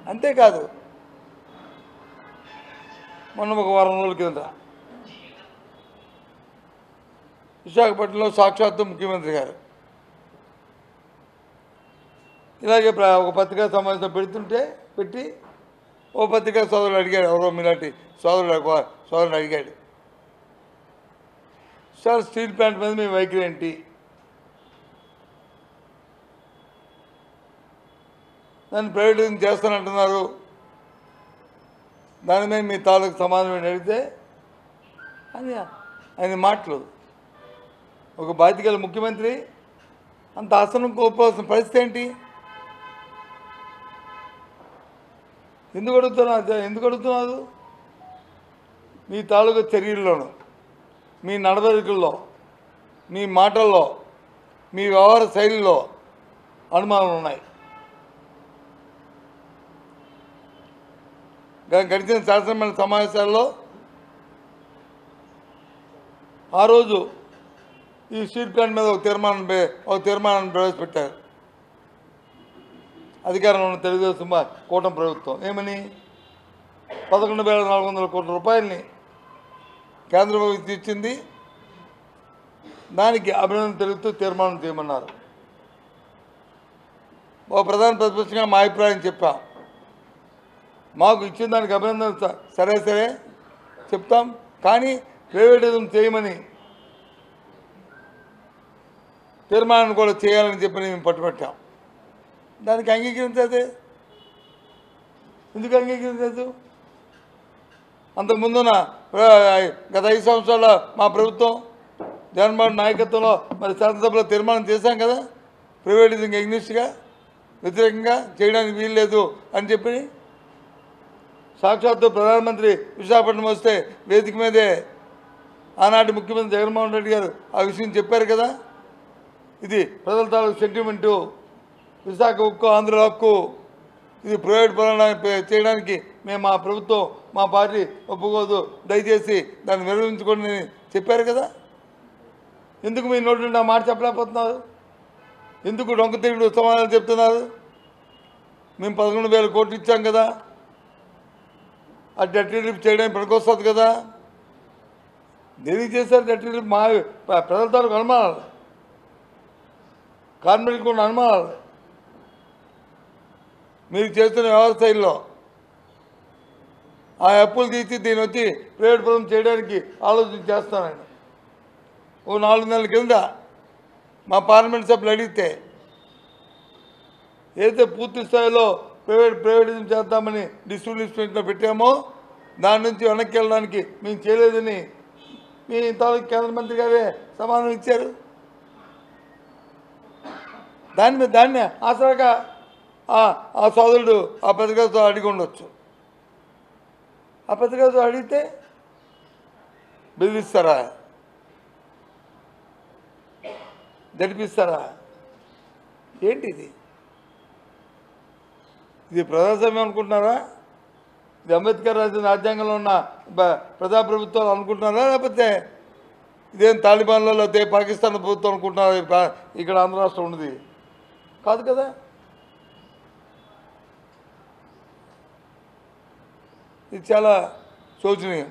అంతేకాదు మొన్న ఒక వారం రోజుల కింద విశాఖపట్నంలో సాక్షాత్తు ముఖ్యమంత్రి గారు ఇలాగే ఒక పత్రికా సమావేశం పెట్టి ఓ పత్రికా సోదరుడు అడిగాడు, ఎవరో మీలాంటి సోదరుడు అడిగాడు, సార్ స్టీల్ ప్లాంట్ మీద మీ వైఖరి ఏంటి? దాన్ని ప్రైవేటైజేషన్ చేస్తానంటున్నారు, దాని మీద మీ తాలూకు సమాధానం అడిగితే అని ఆయన మాటలు. ఒక బాధ్యత గల ముఖ్యమంత్రి అంత ఆసనం కోల్పోవాల్సిన పరిస్థితి ఏంటి? ఎందుకు అడుగుతున్నారు? మీ తాలూకు చర్యల్లోనూ, మీ నడవడికల్లో, మీ మాటల్లో, మీ వ్యవహార శైలిలో అనుమానాలు ఉన్నాయి. గడిచిన శాసనమండలి సమావేశాల్లో ఆ రోజు ఈ స్టీల్ ప్లాంట్ మీద ఒక తీర్మానాన్ని ప్రవేశపెట్టారు అధికారంలో ఉన్న తెలుగుదేశం కూటమి ప్రభుత్వం. ఏమని? 11,400 కోట్ల రూపాయలని కేంద్ర ప్రభుత్వం ఇచ్చింది, దానికి అభినందన తెలుపుతూ తీర్మానం చేయమన్నారు. ఓ ప్రధాన ప్రతిపక్షంగా మా అభిప్రాయం చెప్పాం. మాకు ఇచ్చిన దానికి అభినందన సరే చెప్తాం, కానీ ప్రైవేటిజం చేయమని తీర్మానాన్ని కూడా చేయాలని చెప్పి మేము పట్టుబట్టాం. దానికి అంగీకరించదే. ఎందుకు అంగీకరించదు? అంతకుముందున్న గత 5 సంవత్సరాల మా ప్రభుత్వం జగన్మోహన్ నాయకత్వంలో మరి శాసనసభలో తీర్మానం చేశాం కదా, ప్రైవేటిజంకి ఎగ్నిస్ట్గా వ్యతిరేకంగా చేయడానికి వీల్లేదు అని చెప్పి. సాక్షాత్తు ప్రధానమంత్రి విశాఖపట్నం వస్తే వేదిక మీదే ఆనాటి ముఖ్యమంత్రి జగన్మోహన్ రెడ్డి గారు ఆ విషయం చెప్పారు కదా. ఇది ప్రజల తాలూకు సెంటిమెంటు, విశాఖ హక్కు, ఆంధ్ర హక్కు, ఇది ప్రైవేట్ పరంగా చేయడానికి మేము మా ప్రభుత్వం, మా పార్టీ ఒప్పుకోదు, దయచేసి దాన్ని విరమించుకోండి చెప్పారు కదా. ఎందుకు మీ నోటి నుండి ఆ మాట చెప్పలేకపోతున్నారు? ఎందుకు డొంక తిరుగుడు సమాధానం చెప్తున్నారు? మేము 11,000 కోట్లు ఇచ్చాం కదా, ఆ డెట్ రిలీఫ్ చేయడానికి పనికొస్తుంది కదా. దేనికి చేశారు డెట్ రిలీఫ్? మా ప్రజల తాలూకు అనుమానాలు, కార్మికులకు ఉన్న అనుమానాలు, మీరు చేస్తున్న వ్యవహార శైలిలో ఆ అప్పులు తీసి దీన్ని వచ్చి ప్రైవేట్ పరం చేయడానికి ఆలోచన చేస్తానండి. ఓ 4 నెలల కింద మా పార్లమెంట్ సభ్యులు అడిగితే ఏదైతే పూర్తి స్థాయిలో ప్రైవేటిజం చేద్దామని డిస్ట్రిబ్యూషన్లో పెట్టామో దాని నుంచి వెనక్కి వెళ్ళడానికి మేము చేయలేదని మీ తాలూకు కేంద్ర మంత్రి గారే సమాధానం ఇచ్చారు. దాన్ని ఆసరాగా ఆ సోదరుడు ఆ పత్రికతో అడిగి ఉండొచ్చు. ఆ పత్రికతో అడిగితే బెదిరిస్తారా? జరిపిస్తారా? ఏంటిది? ఇది ప్రజాస్వామ్యం అనుకుంటున్నారా? ఇది అంబేద్కర్ రాసిన రాజ్యాంగంలో ఉన్న ప్రజాప్రభుత్వాలు అనుకుంటున్నారా? లేకపోతే ఇదేం తాలిబాన్లో లేకపోతే పాకిస్తాన్ ప్రభుత్వం అనుకుంటున్నారా ఇక్కడ ఆంధ్ర రాష్ట్రం ఉన్నది? కాదు కదా. ఇది చాలా శోచనీయం.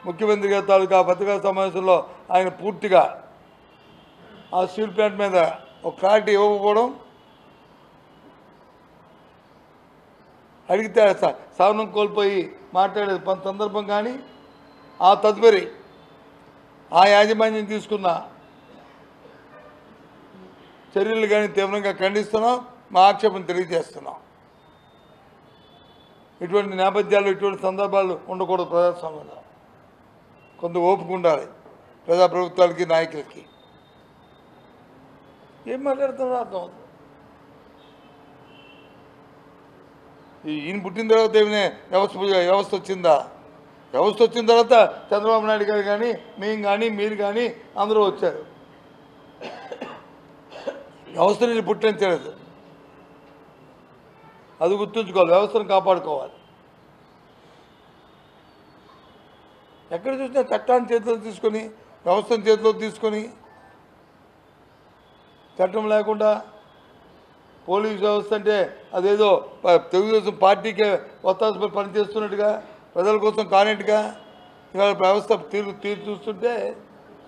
ముఖ్యమంత్రి గారి తాలూకా పత్రికా సమావేశంలో ఆయన పూర్తిగా ఆ స్టీల్ ప్లాంట్ మీద ఒక క్లారిటీ ఇవ్వకపోవడం, అడిగితే సహనం కోల్పోయి మాట్లాడే సందర్భం కానీ ఆ తదుపరి ఆ యాజమాన్యం తీసుకున్న చర్యలు కానీ తీవ్రంగా ఖండిస్తున్నాం, మా ఆక్షేపణ తెలియజేస్తున్నాం. ఇటువంటి నేపథ్యాలు, ఇటువంటి సందర్భాలు ఉండకూడదు. ప్రజాస్వామ్యంలో కొంత ఓపిక ఉండాలి ప్రజాప్రభుత్వాలకి, నాయకులకి. ఏం మాట్లాడుతున్నారో అర్థం. ఈయన పుట్టిన తర్వాత ఏమైనా వ్యవస్థ వచ్చిందా? వ్యవస్థ వచ్చిన తర్వాత చంద్రబాబు నాయుడు గారు కానీ, మేము కానీ, మీరు కానీ అందరూ వచ్చారు. వ్యవస్థని పుట్టించలేదు. అది గుర్తుంచుకోవాలి. వ్యవస్థను కాపాడుకోవాలి. ఎక్కడ చూసినా చట్టాన్ని చేతిలో తీసుకొని, వ్యవస్థను చేతిలో తీసుకొని, చట్టం లేకుండా పోలీస్ వ్యవస్థ అంటే అదేదో తెలుగుదేశం పార్టీకే ఒత్తాసపై పనిచేస్తున్నట్టుగా ప్రజల కోసం కానట్టుగా ఇవాళ వ్యవస్థ తీరు చూస్తుంటే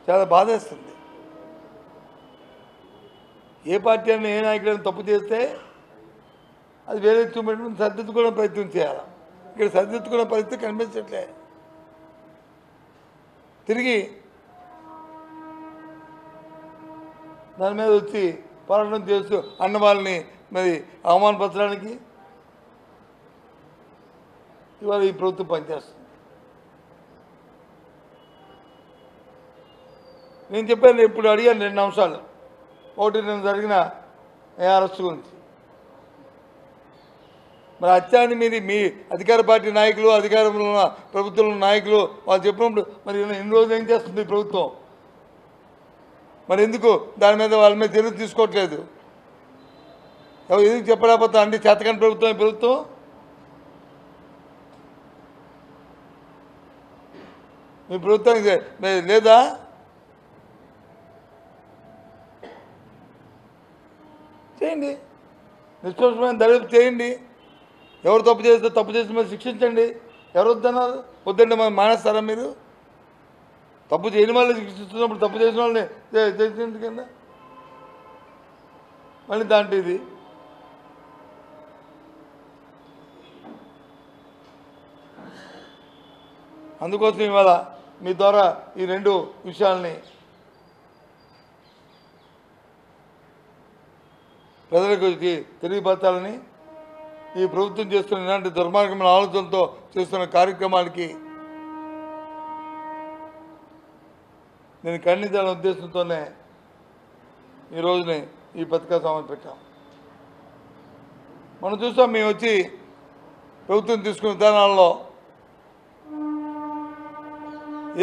చాలా బాధేస్తుంది. ఏ పార్టీ అయినా ఏ నాయకుడైనా తప్పు చేస్తే అది వేరే చూపెట్టుకుని సర్దిద్దుకునే ప్రయత్నం చేయాలి. ఇక్కడ సర్దిద్దుకునే పరిస్థితి కనిపించట్లే. తిరిగి దాని మీద వచ్చి పోరాటం చేస్తూ అన్న వాళ్ళని మరి అవమానపరచడానికి ఇవాళ ఈ ప్రభుత్వం పనిచేస్తుంది. నేను చెప్పాను, ఇప్పుడు అడిగాను 2 అంశాలు. ఒకటి, నేను జరిగిన అరెస్ట్ గురించి. మరి హత్యాన్ని మీరు మీ అధికార పార్టీ నాయకులు, అధికారంలో ఉన్న ప్రభుత్వంలో నాయకులు వాళ్ళు చెప్పినప్పుడు మరి ఎన్ని రోజులు ఏం చేస్తుంది ఈ ప్రభుత్వం? మరి ఎందుకు దాని మీద వాళ్ళ మీద చర్యలు తీసుకోవట్లేదు? ఎందుకు చెప్పలేకపోతా అంటే చేతకాని ప్రభుత్వం ఈ ప్రభుత్వం. మీ ప్రభుత్వానికి లేదా? చేయండి, నిష్పక్షమైన దర్యాప్తు చేయండి. ఎవరు తప్పు చేస్తే తప్పు చేసిన మీద శిక్షించండి. ఎవరు వద్దన్నారు? వద్దంటే మరి మానేస్తారా మీరు? తప్పు చేయని వాళ్ళని శిక్షిస్తున్నప్పుడు తప్పు చేసిన వాళ్ళని చేసింది కింద మళ్ళీ దాంట్లో ఇది. అందుకోసం ఇవాళ మీ ద్వారా ఈ 2 విషయాల్ని ప్రజలకు తెలియపరచాలని, ఈ ప్రభుత్వం చేస్తున్న ఇలాంటి దుర్మార్గమైన ఆలోచనలతో చేస్తున్న కార్యక్రమానికి నేను ఖండించాలనే ఉద్దేశంతోనే ఈ రోజుని ఈ పత్రికా సమావేశం పెట్టాం. మనం చూస్తాం, మేము వచ్చి ప్రభుత్వం తీసుకున్న విధానాల్లో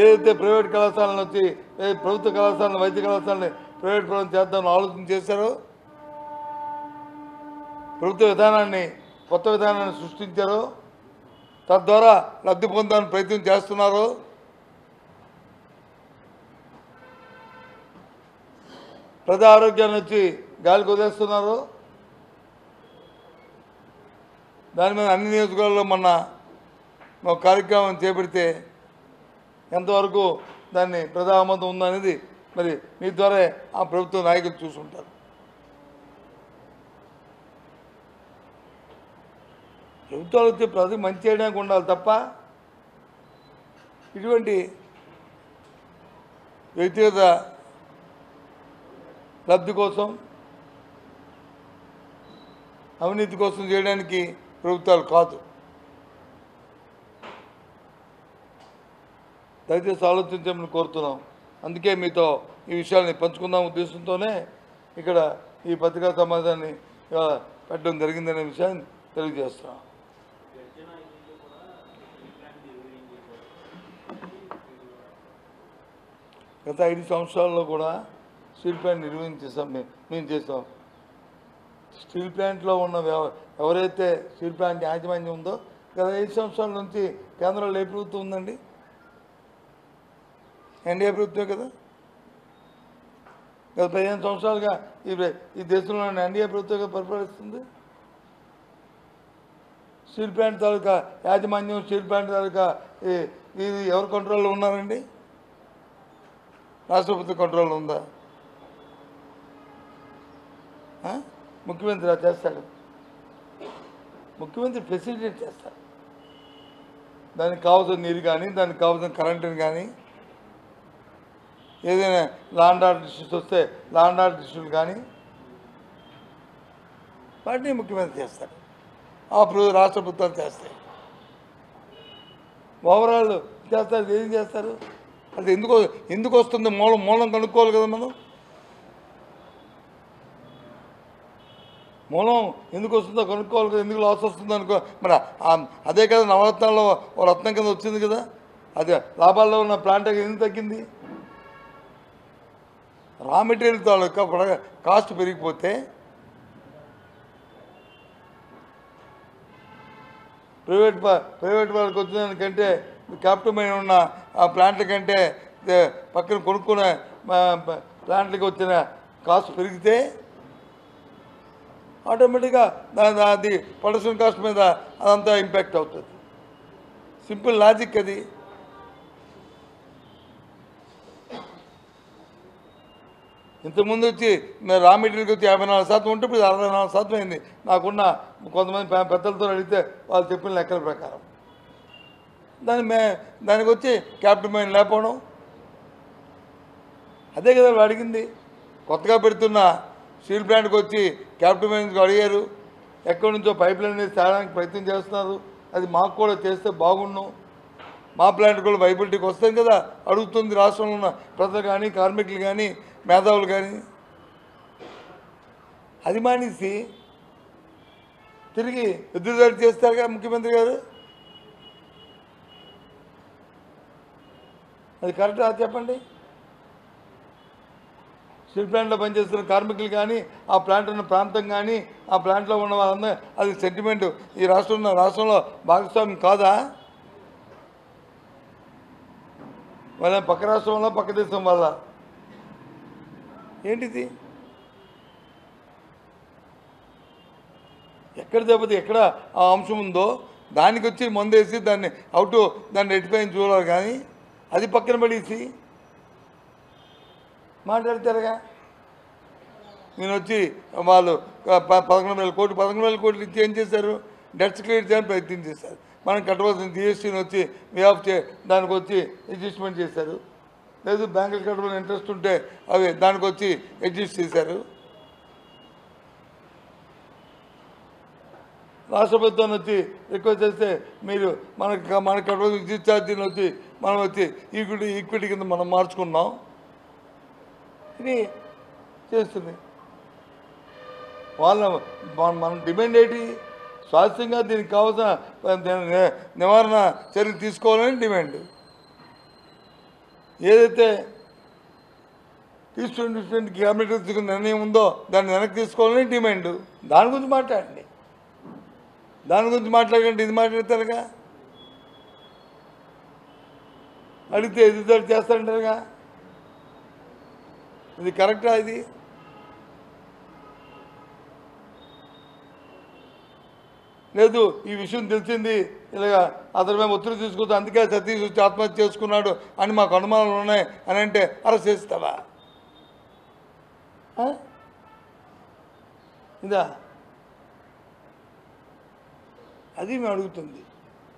ఏదైతే ప్రైవేట్ కళాశాలను వచ్చి ప్రభుత్వ కళాశాలను, వైద్య కళాశాలని ప్రైవేట్ పరం చేద్దామని ఆలోచన చేశారో, ప్రభుత్వ విధానాన్ని కొత్త విధానాన్ని సృష్టించారో, తద్వారా లబ్ధి పొందాలని ప్రయత్నం చేస్తున్నారో, ప్రజా ఆరోగ్యాన్ని వచ్చి గాలికి వదిలేస్తున్నారు. దాని మీద అన్ని నియోజకవర్గాల్లో మొన్న ఒక కార్యక్రమం చేపడితే ఎంతవరకు దాన్ని ప్రజా ఆమోదం ఉందనేది మరి మీ ద్వారా ఆ ప్రభుత్వ నాయకులు చూసుకుంటారు. ప్రభుత్వాలు వచ్చి ప్రజలకు మంచి చేయడానికి ఉండాలి తప్ప ఇటువంటి వ్యక్తిగత లబ్ధి కోసం, అవినీతి కోసం చేయడానికి ప్రభుత్వాలు కాదు. దయచేసి ఆలోచించమని కోరుతున్నాం. అందుకే మీతో ఈ విషయాన్ని పంచుకుందాం ఉద్దేశంతోనే ఇక్కడ ఈ పత్రికా సమావేశాన్ని పెట్టడం జరిగిందనే విషయాన్ని తెలియజేస్తున్నాం. గత 5 సంవత్సరాల్లో కూడా స్టీల్ ప్లాంట్ నిర్వహించేసాం. మేము చేసాం. స్టీల్ ప్లాంట్లో ఉన్న ఎవరైతే స్టీల్ ప్లాంట్ యాజమాన్యం ఉందో గత 5 సంవత్సరాల నుంచి కేంద్రంలో ఏ ప్రభుత్వం ఉందండి? ఎన్డీఏ ప్రభుత్వమే కదా. గత 15 సంవత్సరాలుగా ఈ దేశంలో ఎన్డీఏ ప్రభుత్వంగా పరిపాలిస్తుంది. స్టీల్ ప్లాంట్ తాలూకా యాజమాన్యం, స్టీల్ ప్లాంట్ తాలూకా ఇది ఎవరి కంట్రోల్లో ఉన్నారండి? రాష్ట్ర ప్రభుత్వ కంట్రోల్లో ఉందా? ముఖ్యమంత్రి చేస్తాడు. ముఖ్యమంత్రి ఫెసిలిటేట్ చేస్తాడు. దానికి కావాల్సిన నీరు కానీ, దానికి కావాల్సిన కరెంటుని కానీ, ఏదైనా లాండ్ ఆర్డర్ ఇష్యూస్ వస్తే లాండ్ ఆర్డర్ ఇష్యూలు కానీ వాటిని ముఖ్యమంత్రి చేస్తాడు. రాష్ట్ర ప్రభుత్వాలు చేస్తాయి. ఓవరాల్ చేస్తారు. ఏం చేస్తారు? అది ఎందుకు వస్తుంది? మూలం కనుక్కోవాలి కదా మనం. మూలం ఎందుకు వస్తుందో కనుక్కోవాలి కదా. ఎందుకు లాస్ వస్తుందో అనుకో. మరి అదే కదా నవరత్నాల్లో ఓ రత్నం కింద వచ్చింది కదా. అదే లాభాల్లో ఉన్న ప్లాంట్ ఎందుకు తగ్గింది? రా మెటీరియల్ తాలూకా కాస్ట్ పెరిగిపోతే ప్రైవేట్ వాళ్ళకి వచ్చిన క్యాపిటల్ మైన ఉన్న ఆ ప్లాంట్ల కంటే పక్కన కొనుక్కునే ప్లాంట్లకి వచ్చిన కాస్ట్ పెరిగితే ఆటోమేటిక్గా అది ప్రొడక్షన్ కాస్ట్ మీద అదంతా ఇంపాక్ట్ అవుతుంది. సింపుల్ లాజిక్ అది. ఇంతకుముందు వచ్చి రా మెటీరియల్కి వచ్చి 54% ఉంటే ఇప్పుడు 64% అయింది. నాకున్న కొంతమంది పెద్దలతో అడిగితే వాళ్ళు చెప్పిన లెక్కల ప్రకారం దానికి వచ్చి క్యాపిటల్ మైన్ లేకపోవడం అదే కదా వాళ్ళు అడిగింది. కొత్తగా పెడుతున్న స్టీల్ ప్లాంట్కి వచ్చి క్యాపిటల్ మైన్స్కి అడిగారు. ఎక్కడి నుంచో పైప్ లైన్ వేసి తేడానికి ప్రయత్నం చేస్తున్నారు. అది మాకు కూడా చేస్తే బాగుండు, మా ప్లాంట్ కూడా వైబిలిటీకి వస్తాం కదా అడుగుతుంది రాష్ట్రంలో ఉన్న ప్రజలు కానీ, కార్మికులు కానీ, మేధావులు కానీ. అది మానేసి తిరిగి ఎదురుదాడి చేస్తారుగా ముఖ్యమంత్రి గారు. అది కరెక్ట్ అది చెప్పండి. స్టీల్ ప్లాంట్లో పనిచేస్తున్న కార్మికులు కానీ, ఆ ప్లాంట్ ఉన్న ప్రాంతం కానీ, ఆ ప్లాంట్లో ఉన్న వాళ్ళందరూ అది సెంటిమెంట్ ఈ రాష్ట్రంలో భాగస్వామ్యం కాదా? వాళ్ళ పక్క రాష్ట్రం వల్ల పక్క దేశం వల్ల ఏంటిది? ఎక్కడ దెబ్బతి ఎక్కడ ఆ అంశం ఉందో దానికి వచ్చి మందేసి దాన్ని రెట్టిపోయి చూడాలి. కానీ అది పక్కన పడేసి మాట్లాడతారుగా. నేను వచ్చి వాళ్ళు 11,000 కోట్లు ఇచ్చి ఏం చేశారు? డెట్స్ క్లియర్ చేయడానికి ప్రయత్నం చేశారు. మనం కట్టవలసిన జిఎస్టీని వచ్చి దానికి వచ్చి అడ్జస్ట్మెంట్ చేశారు. లేదు బ్యాంకులు కట్టవలసిన ఇంట్రెస్ట్ ఉంటే అవి దానికి వచ్చి అడ్జస్ట్ చేశారు. రాష్ట్ర ప్రభుత్వాన్ని వచ్చి రిక్వెస్ట్ చేస్తే మీరు మనకు కట్టవలసిన విద్యుత్ ఛార్జీని వచ్చి మనం వచ్చి ఈక్విటీ కింద మనం మార్చుకున్నాం. ఇది చేస్తుంది. మన డిమాండ్ ఏంటి? శాశ్వతంగా దీనికి కావాల్సిన నివారణ చర్యలు తీసుకోవాలని డిమాండ్. ఏదైతే తీసుకున్న క్యాబినెట్ తీసుకున్న నిర్ణయం ఉందో దాన్ని వెనక్కి తీసుకోవాలని డిమాండ్. దాని గురించి మాట్లాడండి. దాని గురించి మాట్లాడకండి ఇది మాట్లాడతారుగా. అడిగితే ఎదురుదాడి చేస్తారంటారుగా. ఇది కరెక్టా? ఇది లేదు ఈ విషయం తెలిసింది ఇలాగా అతని మేము ఒత్తిడి తీసుకుంటూ అందుకే సతీష్ వచ్చి ఆత్మహత్య చేసుకున్నాడు అని మాకు అనుమానాలు ఉన్నాయి అని అంటే అరెస్ట్ చేస్తావా? ఇదా అది మేము అడుగుతుంది.